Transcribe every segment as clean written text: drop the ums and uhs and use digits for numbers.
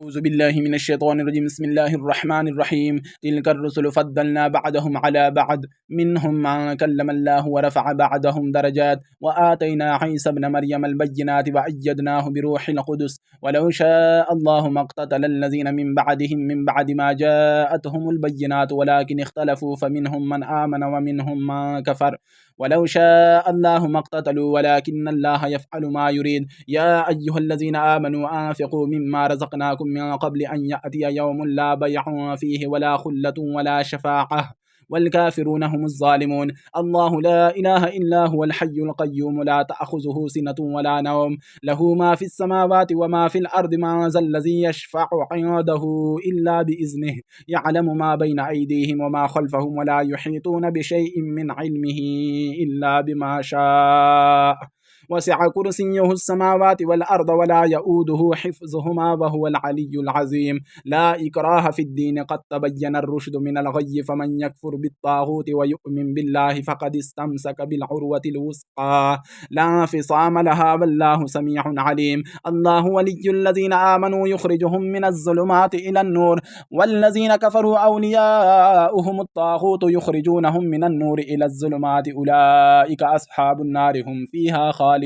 أعوذ بالله من الشيطان الرجيم. بسم الله الرحمن الرحيم. تلك الرسل فضلنا بعضهم على بعض منهم من كلم الله ورفع بعضهم درجات وآتينا عيسى ابن مريم البينات وأيدناه بروح القدس ولو شاء الله ما اقتتل الذين من بعدهم من بعد ما جاءتهم البينات ولكن اختلفوا فمنهم من آمن ومنهم من كفر ولو شاء الله ما اقتتلوا ولكن الله يفعل ما يريد. يا أيها الذين آمنوا أنفقوا مما رزقناكم من قبل أن يأتي يوم لا بيع فيه ولا خلة ولا شفاعة والكافرون هم الظالمون. الله لا إله إلا هو الحي القيوم لا تأخذه سنة ولا نوم له ما في السماوات وما في الأرض من ذا الذي يشفع عنده إلا بإذنه يعلم ما بين أيديهم وما خلفهم ولا يحيطون بشيء من علمه إلا بما شاء وسع كرسيه السماوات والأرض ولا يؤوده حفظهما وهو العلي العظيم. لا إكراه في الدين قد تبين الرشد من الغي فمن يكفر بالطاغوت ويؤمن بالله فقد استمسك بالعروة الوثقى لا انفصام لها والله سميع عليم. الله ولي الذين آمنوا يخرجهم من الظلمات إلى النور والذين كفروا أولياؤهم الطاغوت يخرجونهم من النور إلى الظلمات أولئك أصحاب النار هم فيها خالدون.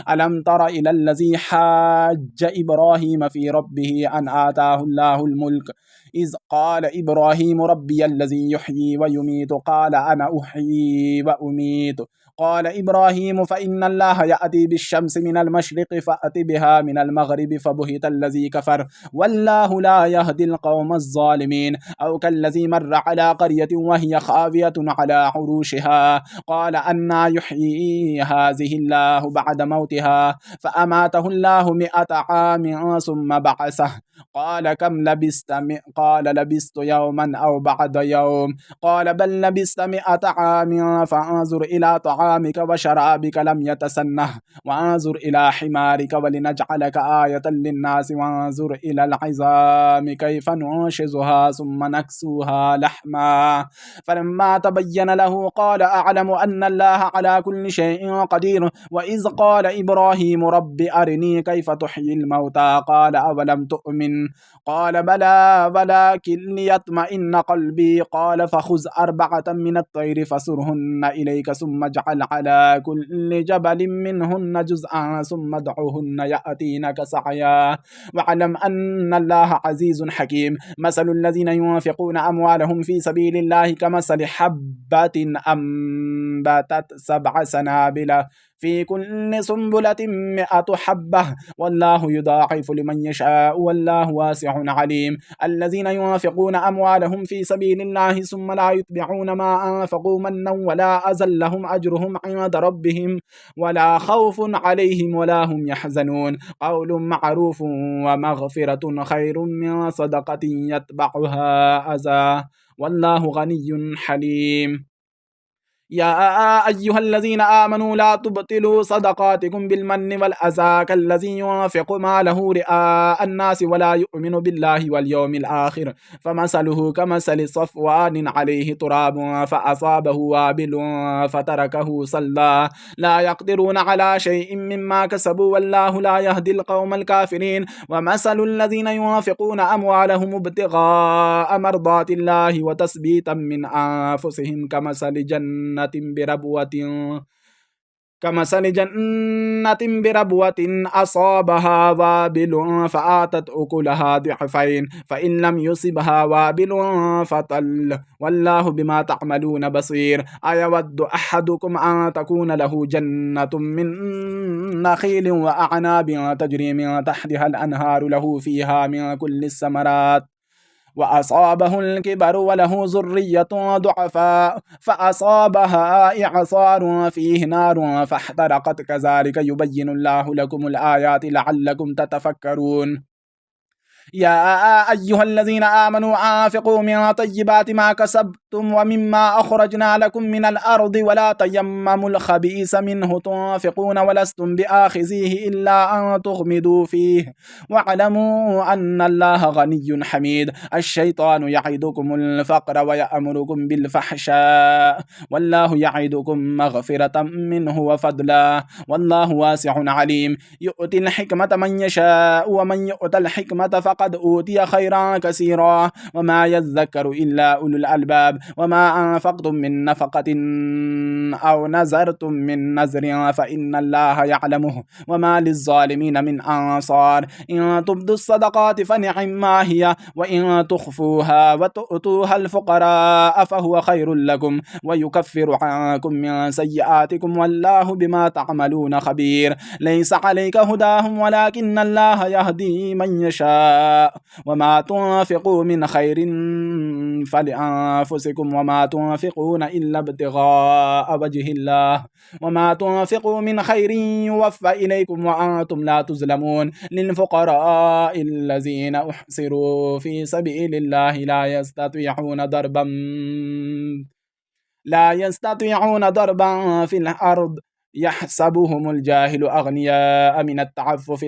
ألم تر إلى الذي حاج إبراهيم في ربه أن آتاه الله الملك إذ قال إبراهيم ربي الذي يحيي ويميت قال أنا أحيي وأميت قال إبراهيم فإن الله يأتي بالشمس من المشرق فأت بها من المغرب فبهت الذي كفر والله لا يهدي القوم الظالمين. أو كالذي مر على قرية وهي خاوية على عروشها قال أنى يحيي هذه الله بعد موتها فأماته الله 100 عام ثم بعثه قال كم لبست؟ قال لبست يوما أو بعد يوم قال بل لبست 100 عام فانظر إلى طعامك وشرابك لم يتسنه وانظر إلى حمارك ولنجعلك آية للناس وانظر إلى العظام كيف ننشزها ثم نكسوها لحما فلما تبين له قال أعلم أن الله على كل شيء قدير. وإذ قال إبراهيم رب أرني كيف تحيي الموتى قال أولم تؤمن قال بلى ولكن ليطمئن قلبي قال فخذ 4 من الطير فصرهن إليك ثم اجعل على كل جبل منهن جزءا ثم ادعهن يأتينك سعيا واعلم أن الله عزيز حكيم. مثل الذين ينفقون أموالهم في سبيل الله كمثل حبة أنبتت 7 سنابل في كل سنبلة 100 حبة والله يضاعف لمن يشاء والله واسع عليم. الذين ينفقون أموالهم في سبيل الله ثم لا يتبعون ما أنفقوا منا ولا أذى لهم أجرهم عند ربهم ولا خوف عليهم ولا هم يحزنون. قول معروف ومغفرة خير من صدقة يتبعها أذى والله غني حليم. يا أيها الذين آمنوا لا تبطلوا صدقاتكم بالمن والأذى كالذي ينفق ماله رئاء الناس ولا يؤمن بالله واليوم الآخر فمثله كمثل صفوان عليه تراب فأصابه وابل فتركه صلى لا يقدرون على شيء مما كسبوا والله لا يهدي القوم الكافرين. ومثل الذين ينفقون أموالهم ابتغاء مرضات الله وتثبيتا من أنفسهم كمثل جنة بربوة أصابها وابل فآتت أكلها ضعفين فإن لم يصبها وابل فطل والله بما تعملون بصير. أيود أحدكم أن تكون له جنة من نخيل وأعناب تجري من تحتها الأنهار له فيها من كل الثمرات وأصابه الكبر وله ذرية ضعفاء فأصابها إعصار فيه نار فاحترقت كذلك يبين الله لكم الآيات لعلكم تتفكرون. يا أيها الذين آمنوا أنفقوا من طيبات ما أنفقتم ومما أخرجنا لكم من الأرض ولا تيمموا الخبيث منه تنفقون ولستم بآخذيه إلا أن تغمضوا فيه واعلموا أن الله غني حميد. الشيطان يعدكم الفقر ويأمركم بالفحشاء والله يعدكم مغفرة منه وفضلا والله واسع عليم. يؤتي الحكمة من يشاء ومن يؤت الحكمة فقد أوتي خيرا كثيرا وما يذكر إلا أولو الألباب. وما أنفقتم من نفقة أو نذرتم من نذر فإن الله يعلمه وما للظالمين من أنصار. إن تبدوا الصدقات فنعما هي وإن تخفوها وتؤتوها الفقراء فهو خير لكم ويكفر عنكم من سيئاتكم والله بما تعملون خبير. ليس عليك هداهم ولكن الله يهدي من يشاء وما تنفقوا من خير فلأنفسكم وما تنفقون إلا ابتغاء وجه الله وما تنفقوا من خير يوفى إليكم وأنتم لا تظلمون. للفقراء الذين أحصروا في سبيل الله لا يستطيعون ضربا في الأرض يحسبهم الجاهل أغنياء من التعفف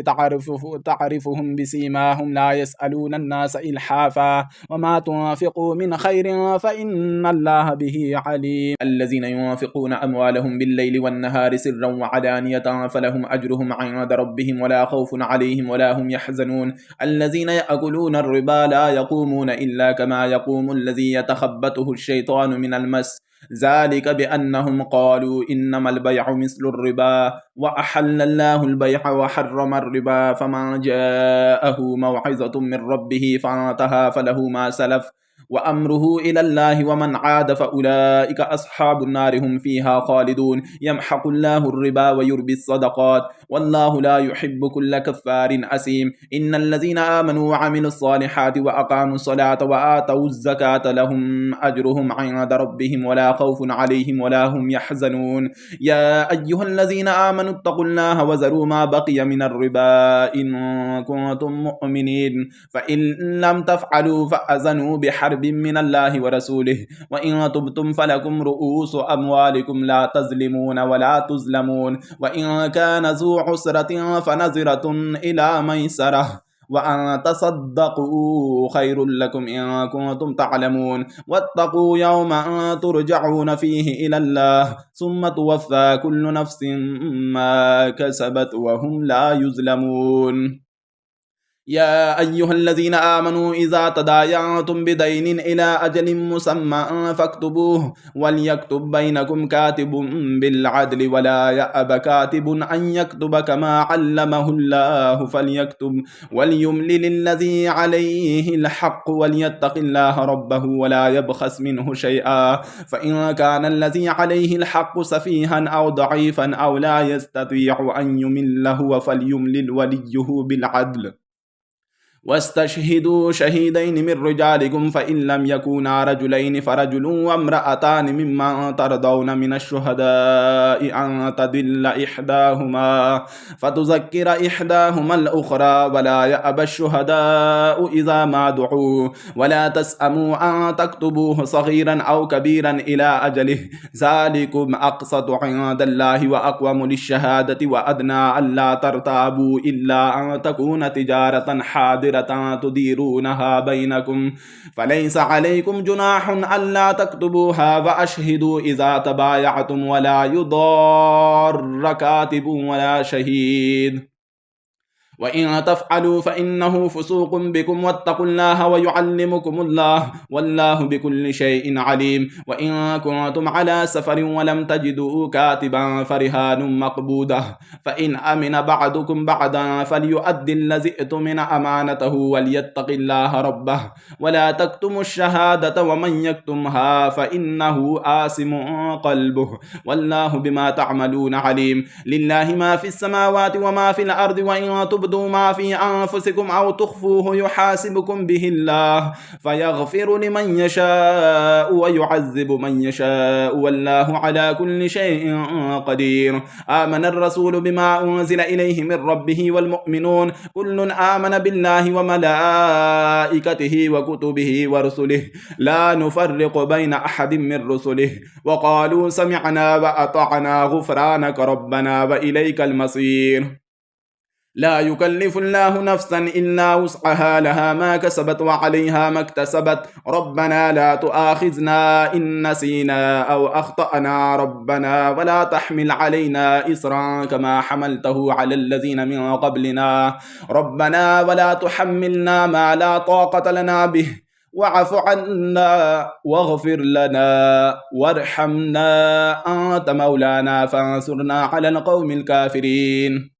تعرفهم بسيماهم لا يسألون الناس إلحافا وما تنفقوا من خير فإن الله به عليم. الذين ينفقون أموالهم بالليل والنهار سرا وعلانية فلهم أجرهم عند ربهم ولا خوف عليهم ولا هم يحزنون. الذين يأكلون الربا لا يقومون إلا كما يقوم الذي يتخبطه الشيطان من المس ذلك بأنهم قالوا إنما البيع مثل الربا وأحل الله البيع وحرم الربا فمن جاءه موعظة من ربه فانتهى فله ما سلف وأمره إلى الله ومن عاد فأولئك أصحاب النار هم فيها خالدون. يمحق الله الربا ويربي الصدقات والله لا يحب كل كفار أثيم. إن الذين آمنوا وعملوا الصالحات وأقاموا الصلاة وآتوا الزكاة لهم أجرهم عند ربهم ولا خوف عليهم ولا هم يحزنون. يا أيها الذين آمنوا اتقوا الله وذروا ما بقي من الربا إن كنتم مؤمنين فإن لم تفعلوا فأذنوا بحرب من الله ورسوله وإن تبتم فلكم رؤوس أموالكم لا تظلمون ولا تظلمون. وإن كان ذو عسرة فنظرة إلى ميسرة وأن تصدقوا خير لكم إن كنتم تعلمون. واتقوا يوما ترجعون فيه إلى الله ثم توفى كل نفس ما كسبت وهم لا يظلمون. يا أيها الذين آمنوا إذا تداينتم بدين إلى أجل مسمى فاكتبوه وليكتب بينكم كاتب بالعدل ولا يأب كاتب أن يكتب كما علمه الله فليكتب وليملل الذي عليه الحق وليتق الله ربه ولا يبخس منه شيئا فإن كان الذي عليه الحق سفيها أو ضعيفا أو لا يستطيع أن يمله فليملل وليه بالعدل واستشهدوا شهيدين من رجالكم فإن لم يكونا رجلين فرجل وامرأتان ممن ترضون من الشهداء أن تضل إحداهما فتذكر إحداهما الأخرى ولا يأبى الشهداء إذا ما دعوا ولا تسأموا أن تكتبوه صغيرا أو كبيرا إلى أجله ذلكم أقسط عند الله وأقوم للشهادة وأدنى ألا ترتابوا إلا أن تكون تجارة حاضرة تديرونها بينكم فليس عليكم جناح ألا تكتبوها وأشهدوا إذا تبايعتم ولا يضار كاتب ولا شهيد وإن تفعلوا فإنه فسوق بكم واتقوا الله ويعلمكم الله والله بكل شيء عليم. وإن كنتم على سفر ولم تجدوا كاتبا فرهان مقبوضة فإن أمن بعضكم بعضا فليؤدي الذي اؤتمن أمانته وليتق الله ربه ولا تكتموا الشهادة ومن يكتمها فإنه آثم قلبه والله بما تعملون عليم. لله ما في السماوات وما في الأرض وإن تبدوا تبدوا ما في أنفسكم أو تخفوه يحاسبكم به الله فيغفر لمن يشاء ويعذب من يشاء والله على كل شيء قدير. آمن الرسول بما أنزل إليه من ربه والمؤمنون كل آمن بالله وملائكته وكتبه ورسله لا نفرق بين أحد من رسله وقالوا سمعنا وأطعنا غفرانك ربنا وإليك المصير. لا يكلف الله نفسا إلا وسعها لها ما كسبت وعليها ما اكتسبت ربنا لا تؤاخذنا إن نسينا أو أخطأنا ربنا ولا تحمل علينا إصرا كما حملته على الذين من قبلنا ربنا ولا تحملنا ما لا طاقة لنا به واعف عنا واغفر لنا وارحمنا أنت مولانا فانصرنا على القوم الكافرين.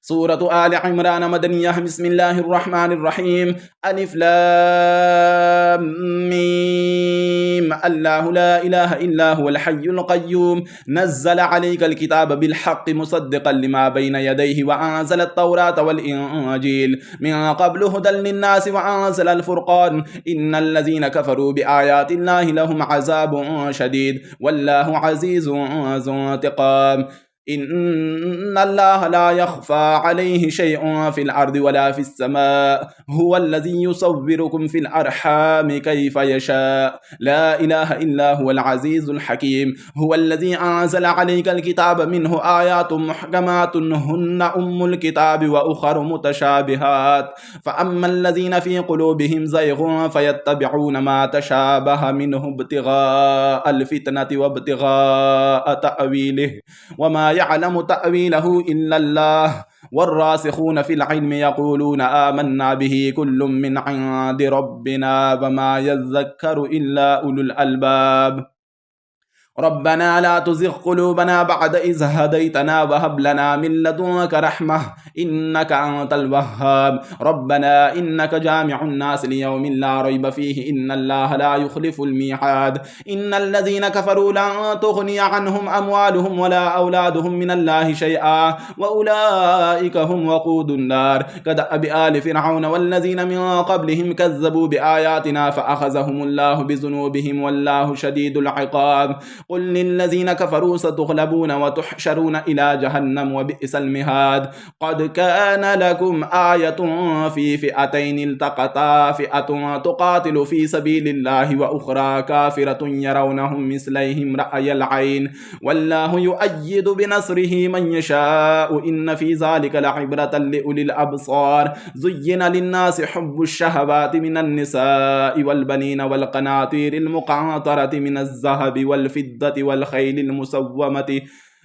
سورة آل عمران مدنية. بسم الله الرحمن الرحيم. ألف لام ميم. الله لا إله إلا هو الحي القيوم نزل عليك الكتاب بالحق مصدقا لما بين يديه وأنزل التوراة والإنجيل من قبل هدى للناس وأنزل الفرقان إن الذين كفروا بآيات الله لهم عذاب شديد والله عزيز ذو انتقام. إن الله لا يخفى عليه شيء في الأرض ولا في السماء هو الذي يصوركم في الأرحام كيف يشاء لا إله إلا هو العزيز الحكيم. هو الذي أنزل عليك الكتاب منه آيات محكمات هن أم الكتاب وأخر متشابهات فأما الذين في قلوبهم زيغ فيتبعون ما تشابه منه ابتغاء الفتنة وابتغاء تأويله وما يعلم تأويله إلا الله والراسخون في العلم يقولون آمنا به كل من عند ربنا وما يذكر إلا أولو الألباب. ربنا لا تزغ قلوبنا بعد إذ هديتنا وهب لنا من لدنك رحمة إنك أنت الوهاب. ربنا إنك جامع الناس ليوم لا ريب فيه إن الله لا يخلف الميعاد. إن الذين كفروا لن تغني عنهم أموالهم ولا أولادهم من الله شيئا وأولئك هم وقود النار كدأب آل فرعون والذين من قبلهم كذبوا بآياتنا فأخذهم الله بذنوبهم والله شديد العقاب. قل للذين كفروا ستغلبون وتحشرون إلى جهنم وبئس المهاد. قد كان لكم آية في فئتين التقتا فئة تقاتل في سبيل الله وأخرى كافرة يرونهم مثليهم رأي العين والله يؤيد بنصره من يشاء إن في ذلك لعبرة لأولي الأبصار. زين للناس حب الشهوات من النساء والبنين والقناطير المقنطرة من الذهب والفضة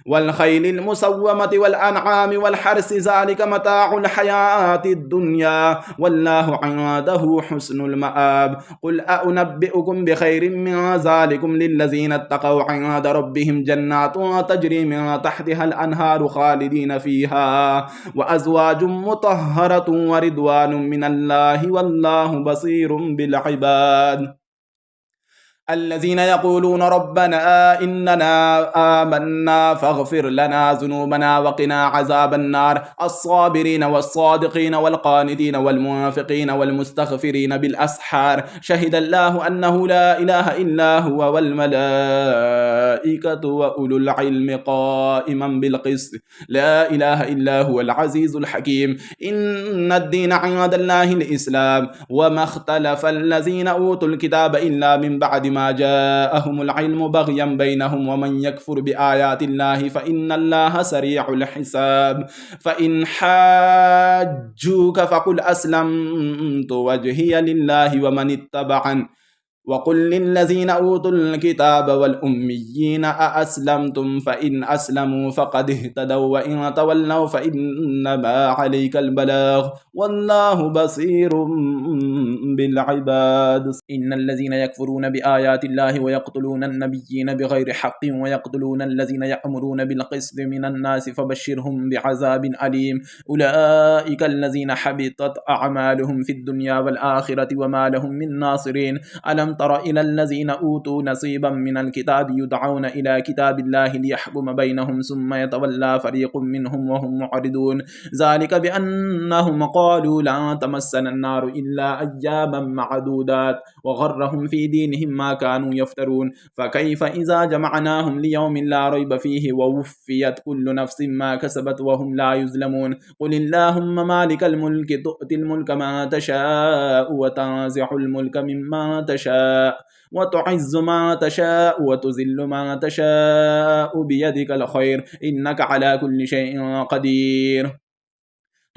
والخيل المسومة والأنعام والحرث ذلك متاع الحياة الدنيا والله عنده حسن المآب. قل أنبئكم بخير من ذلكم للذين اتقوا عند ربهم جنات تجري من تحتها الأنهار خالدين فيها وأزواج مطهرة ورضوان من الله والله بصير بالعباد. الذين يقولون ربنا إننا آمنا فاغفر لنا ذنوبنا وقنا عذاب النار الصابرين والصادقين والقانتين والمنافقين والمستغفرين بالأسحار شهد الله أنه لا إله إلا هو والملائكة وأولو العلم قائما بالقسط لا إله إلا هو العزيز الحكيم. إن الدين عند الله الإسلام وما اختلف الذين أوتوا الكتاب إلا من بعد ما جاءهم العلم بغيا بينهم ومن يكفر بآيات الله فإن الله سريع الحساب. فإن حاجوك فقل أسلمت وجهي لله ومن اتبعني وقل للذين أوتوا الكتاب والأميين أأسلمتم فإن أسلموا فقد اهتدوا وإن تولوا فإنما عليك البلاغ والله بصير بالعباد. إن الذين يكفرون بآيات الله ويقتلون النبيين بغير حق ويقتلون الذين يأمرون بالقسط من الناس فبشرهم بعذاب أليم. أولئك الذين حبطت أعمالهم في الدنيا والآخرة وما لهم من ناصرين. ألم تر إلى الذين أوتوا نصيبا من الكتاب يدعون إلى كتاب الله ليحكم بينهم ثم يتولى فريق منهم وهم معرضون ذلك بأنهم قالوا لا تمسنا النار إلا أياما معدودات وغرهم في دينهم ما كانوا يفترون فكيف إذا جمعناهم ليوم لا ريب فيه ووفيت كل نفس ما كسبت وهم لا يظلمون قل اللهم مالك الملك تؤتي الملك ما تشاء وتنزع الملك مما تشاء وتعز ما تشاء وتذل ما تشاء بيدك الخير إنك على كل شيء قدير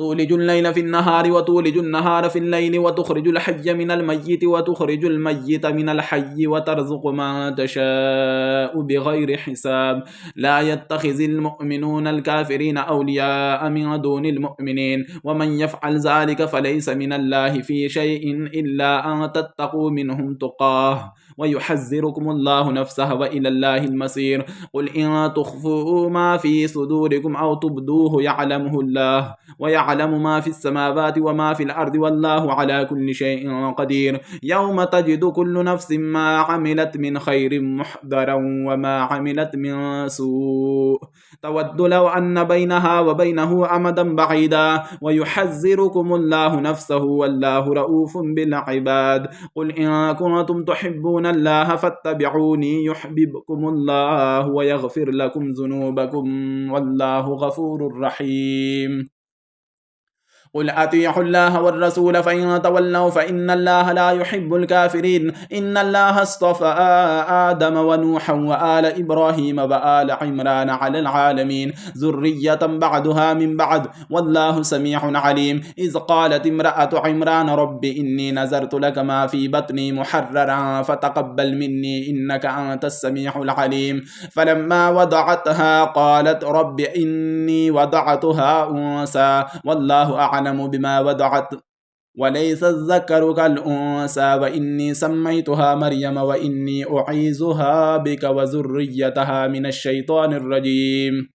تولج الليل في النهار وتولج النهار في الليل وتخرج الحي من الميت وتخرج الميت من الحي وترزق ما تشاء بغير حساب لا يتخذ المؤمنون الكافرين أولياء من دون المؤمنين ومن يفعل ذلك فليس من الله في شيء إلا أن تتقوا منهم تقاه ويحذركم الله نفسه وإلى الله المصير قل إن تخفوا ما في صدوركم أو تبدوه يعلمه الله ويعلم ما في السماوات وما في الأرض والله على كل شيء قدير يوم تجد كل نفس ما عملت من خير محضرا وما عملت من سوء تود لو أن بينها وبينه أمدا بعيدا ويحذركم الله نفسه والله رؤوف بالعباد قل إن كنتم تحبون الله فاتبعوني يحببكم الله ويغفر لكم ذنوبكم والله غفور رحيم قل أطيعوا الله والرسول فإن تولوا فإن الله لا يحب الكافرين إن الله اصطفى آدم ونوحا وآل إبراهيم وآل عمران على العالمين ذرية بعدها من بعد والله سميع عليم إذ قالت امرأة عمران رب إني نذرت لك ما في بطني محررا فتقبل مني إنك أنت السميع العليم فلما وضعتها قالت رب إني وضعتها أنثى والله أعلم بما وضعت وليس الذكر كالأنثى وإني سميتها مريم وإني أعيذها بك وذريتها من الشيطان الرجيم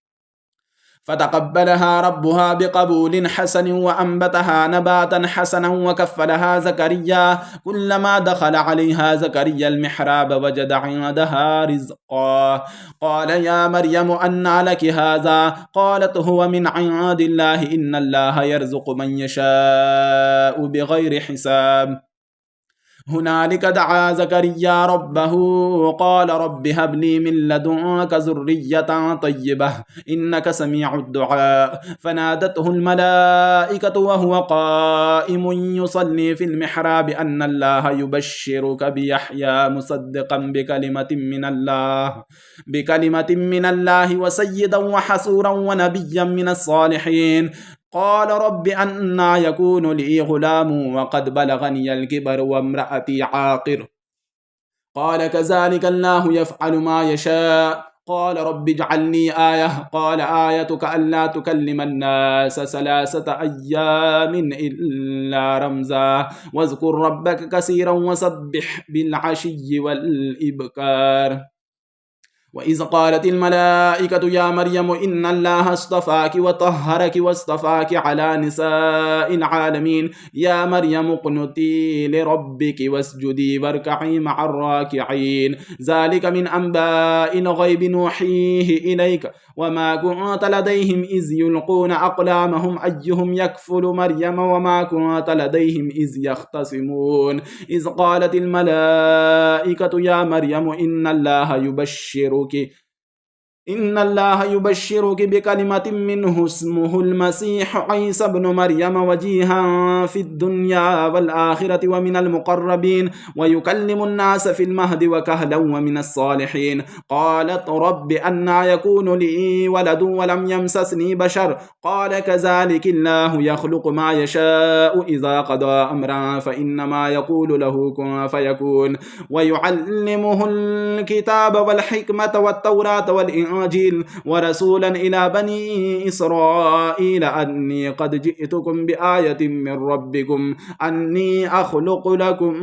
فتقبلها ربها بقبول حسن وأنبتها نباتا حسنا وكفلها زكريا كلما دخل عليها زكريا المحراب وجد عندها رزقا قال يا مريم أنى لك هذا قالت هو من عند الله إن الله يرزق من يشاء بغير حساب هنالك دعا زكريا ربه قال رب هب لي من لدنك ذرية طيبة إنك سميع الدعاء فنادته الملائكة وهو قائم يصلي في المحراب أن الله يبشرك بيحيى مصدقا بكلمة من الله وسيدا وحسورا ونبيا من الصالحين قال رب أنى يكون لي غلام وقد بلغني الكبر وامرأتي عاقر قال كذلك الله يفعل ما يشاء قال رب اجعل لي آية قال آيتك ألا تكلم الناس 3 أيام إلا رمزا واذكر ربك كثيرا وسبح بالعشي والإبكار وإذ قالت الملائكة يا مريم إن الله اصطفاك وطهرك واصطفاك على نساء العالمين يا مريم اقنتي لربك واسجدي واركعي مع الراكعين ذلك من أنباء الغيب نوحيه إليك وما كنت لديهم إذ يلقون أقلامهم أيهم يكفل مريم وما كنت لديهم إذ يختصمون إذ قالت الملائكة يا مريم إن الله يبشرك بكلمة منه اسمه المسيح عيسى بن مريم وجيها في الدنيا والآخرة ومن المقربين ويكلم الناس في المهد وكهلا ومن الصالحين قالت رب أنى يكون لي ولد ولم يمسسني بشر قال كذلك الله يخلق ما يشاء إذا قضى أمرا فإنما يقول له كن فيكون ويعلمه الكتاب والحكمة والتوراة والإنجيل الإنجيل ورسولا إلى بني إسرائيل أني قد جئتكم بآية من ربكم أني أخلق لكم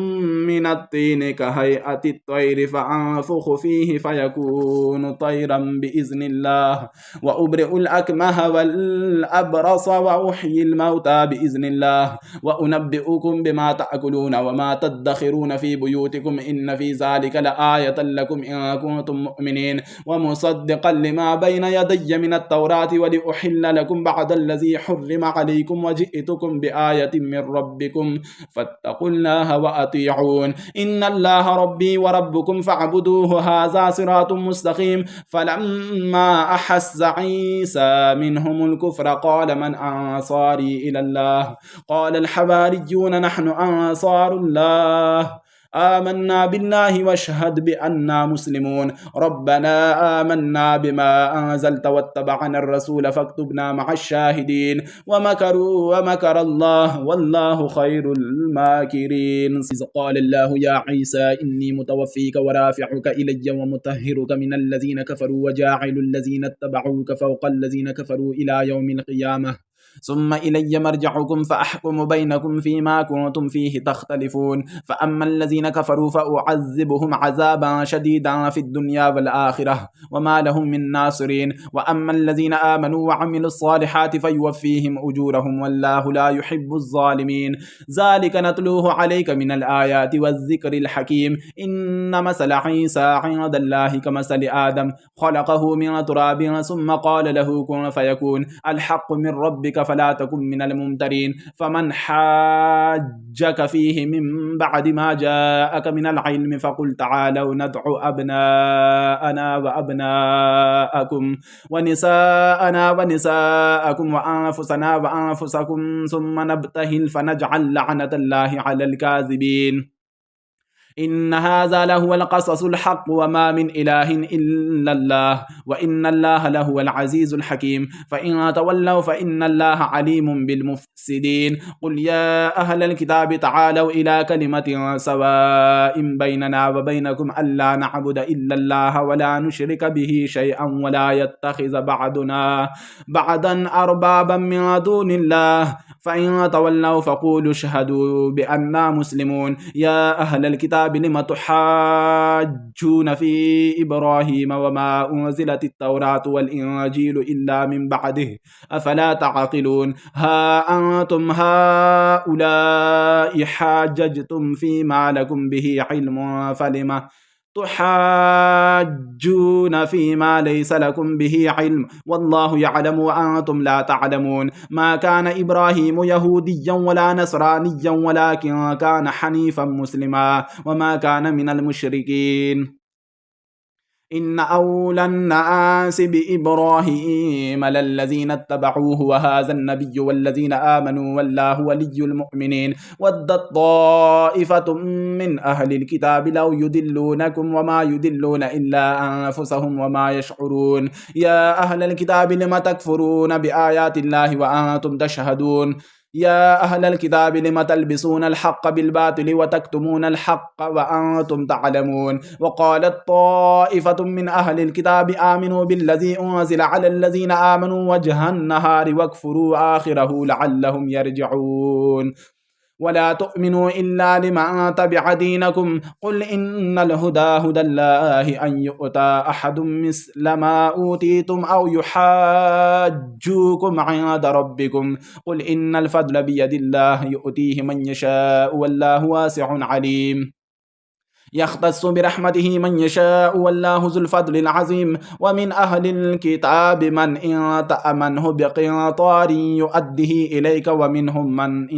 من الطين كهيئة الطير فأنفخ فيه فيكون طيرا بإذن الله وأبرئ الأكمه والأبرص وأحيي الموتى بإذن الله وأنبئكم بما تأكلون وما تدخرون في بيوتكم إن في ذلك لآية لكم إن كنتم مؤمنين ومصدقا لما بين يدي من التوراة ولأحل لكم بعد الذي حرم عليكم وجئتكم بآية من ربكم فاتقوا الله وأطيعون إن الله ربي وربكم فاعبدوه هذا صراط مستقيم فلما أحس عيسى منهم الكفر قال من أنصاري إلى الله قال الحواريون نحن أنصار الله آمنا بالله واشهد بأننا مسلمون ربنا آمنا بما أنزلت واتبعنا الرسول فاكتبنا مع الشاهدين ومكروا ومكر الله والله خير الماكرين إذ قال الله يا عيسى إني متوفيك ورافعك إلي ومطهرك من الذين كفروا وجاعل الذين اتبعوك فوق الذين كفروا إلى يوم القيامة ثم إلي مرجعكم فأحكم بينكم فيما كنتم فيه تختلفون فأما الذين كفروا فأعذبهم عذابا شديدا في الدنيا والآخرة وما لهم من ناصرين وأما الذين آمنوا وعملوا الصالحات فيوفيهم أجورهم والله لا يحب الظالمين ذلك نتلوه عليك من الآيات والذكر الحكيم إن مثل عيسى عند الله كمثل آدم خلقه من تراب ثم قال له كن فيكون الحق من ربك فلا تكن من الممترين فمن حاجك فيه من بعد ما جاءك من العلم فقل تعالوا ندعو أبناءنا وأبناءكم ونساءنا ونساءكم وأنفسنا وأنفسكم ثم نبتهل فنجعل لعنة الله على الكاذبين إن هذا لهو القصص الحق وما من إله إلا الله وإن الله لهو العزيز الحكيم فإن تولوا فإن الله عليم بالمفسدين قل يا أهل الكتاب تعالوا إلى كلمة سواء بيننا وبينكم ألا نعبد إلا الله ولا نشرك به شيئا ولا يتخذ بعضنا بعضا أربابا من دون الله فإن تولوا فقولوا اشهدوا بأننا مسلمون يا أهل الكتاب لم تحاجون في إبراهيم وما أنزلت التوراة والإنجيل إلا من بعده أفلا تعقلون ها أنتم هؤلاء حاججتم فيما لكم به علم فلم تحاجون فيما ليس لكم به علم والله يعلم وأنتم لا تعلمون ما كان إبراهيم يهوديا ولا نصرانيا ولكن كان حنيفا مسلما وما كان من المشركين إن أولى الناس بإبراهيم للذين اتبعوه وهذا النبي والذين آمنوا والله ولي المؤمنين ودت طائفة من أهل الكتاب لو يدلونكم وما يدلون إلا أنفسهم وما يشعرون يا أهل الكتاب لم تكفرون بآيات الله وأنتم تشهدون يا أهل الكتاب لم تلبسون الحق بالباطل وتكتمون الحق وأنتم تعلمون وقالت طائفة من أهل الكتاب آمنوا بالذي أنزل على الذين آمنوا وجه النهار واكفروا آخره لعلهم يرجعون ولا تؤمنوا إلا لمن تبع دينكم قل إن الهدى هدى الله أن يؤتى أحد مثل ما أوتيتم أو يحاجوكم عند ربكم قل إن الفضل بيد الله يؤتيه من يشاء والله واسع عليم يختص برحمته من يشاء والله ذو الفضل العظيم ومن أهل الكتاب من إن تأمنه بقنطار يؤده إليك ومنهم من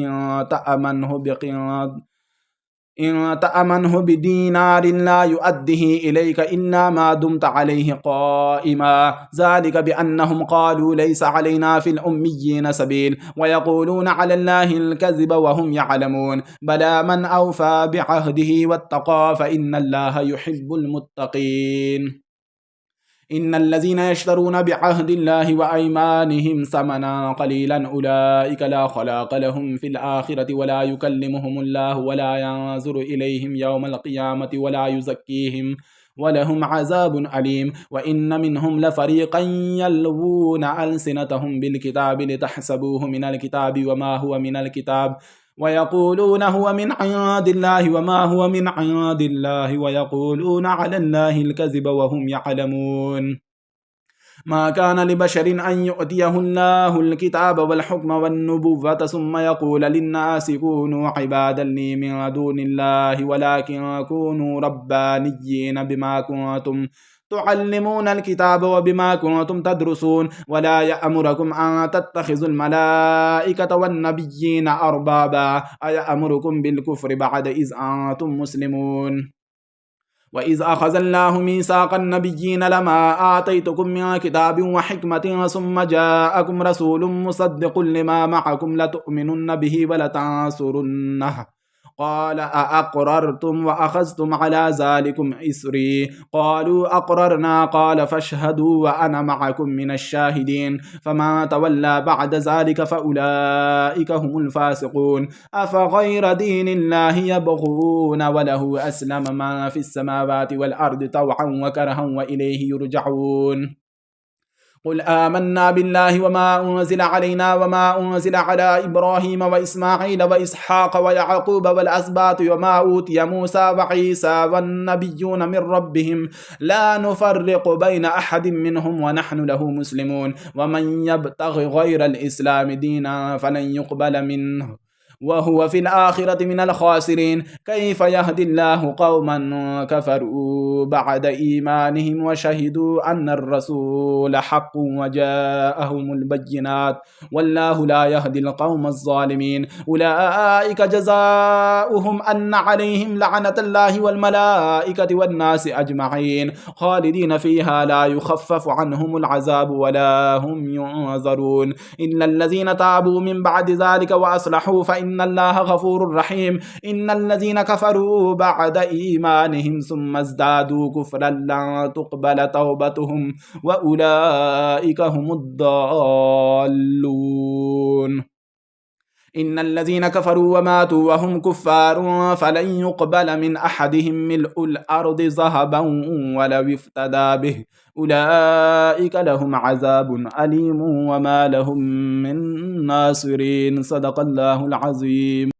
إن تأمنه بدينار لا يؤده إليك إلا ما دمت عليه قائما ذلك بأنهم قالوا ليس علينا في الأميين سبيل ويقولون على الله الكذب وهم يعلمون بلى من أوفى بعهده واتقى فإن الله يحب المتقين إن الذين يشترون بعهد الله وأيمانهم ثمنا قليلا أولئك لا خلاق لهم في الآخرة ولا يكلمهم الله ولا ينظر إليهم يوم القيامة ولا يزكيهم ولهم عذاب أليم. وإن منهم لفريقا يلوون ألسنتهم بالكتاب لتحسبوه من الكتاب وما هو من الكتاب ويقولون هو من عند الله وما هو من عند الله ويقولون على الله الكذب وهم يعلمون. ما كان لبشر أن يؤتيه الله الكتاب والحكم والنبوة ثم يقول للناس كونوا عبادا لي من دون الله ولكن كونوا ربانيين بما كنتم تعلمون الكتاب وبما كنتم تدرسون ولا يأمركم أن تتخذوا الملائكة والنبيين أربابا أيأمركم بالكفر بعد إذ أنتم مسلمون. وإذ أخذ الله ميثاق النبيين لما آتيتكم من كتاب وحكمة ثم جاءكم رسول مصدق لما معكم لتؤمنن به ولتنصرنه قال أأقررتم وأخذتم على ذلكم إسري قالوا أقررنا قال فاشهدوا وأنا معكم من الشاهدين. فما تولى بعد ذلك فأولئك هم الفاسقون. أفغير دين الله يبغون وله أسلم من في السماوات والأرض طوعا وكرها وإليه يرجعون. قل آمنا بالله وما أنزل علينا وما أنزل على إبراهيم وإسماعيل وإسحاق ويعقوب والأسباط وما أوتي موسى وعيسى والنبيون من ربهم لا نفرق بين أحد منهم ونحن له مسلمون. ومن يبتغ غير الإسلام دينا فلن يقبل منه وهو في الآخرة من الخاسرين. كيف يهدي الله قوما كفروا بعد إيمانهم وشهدوا أن الرسول حق وجاءهم البينات والله لا يهدي القوم الظالمين. أولئك جزاؤهم أن عليهم لعنة الله والملائكة والناس أجمعين خالدين فيها لا يخفف عنهم العذاب ولا هم ينظرون إلا الذين تابوا من بعد ذلك وأصلحوا فإن الله غفور رحيم. إن الذين كفروا بعد إيمانهم ثم ازدادوا كفرا لن تقبل توبتهم وأولئك هم الضالون. إن الذين كفروا وماتوا وهم كفار فلن يقبل من أحدهم ملء الأرض ذهبا ولو افتدى به أولئك لهم عذاب أليم وما لهم من ناصرين. صدق الله العظيم.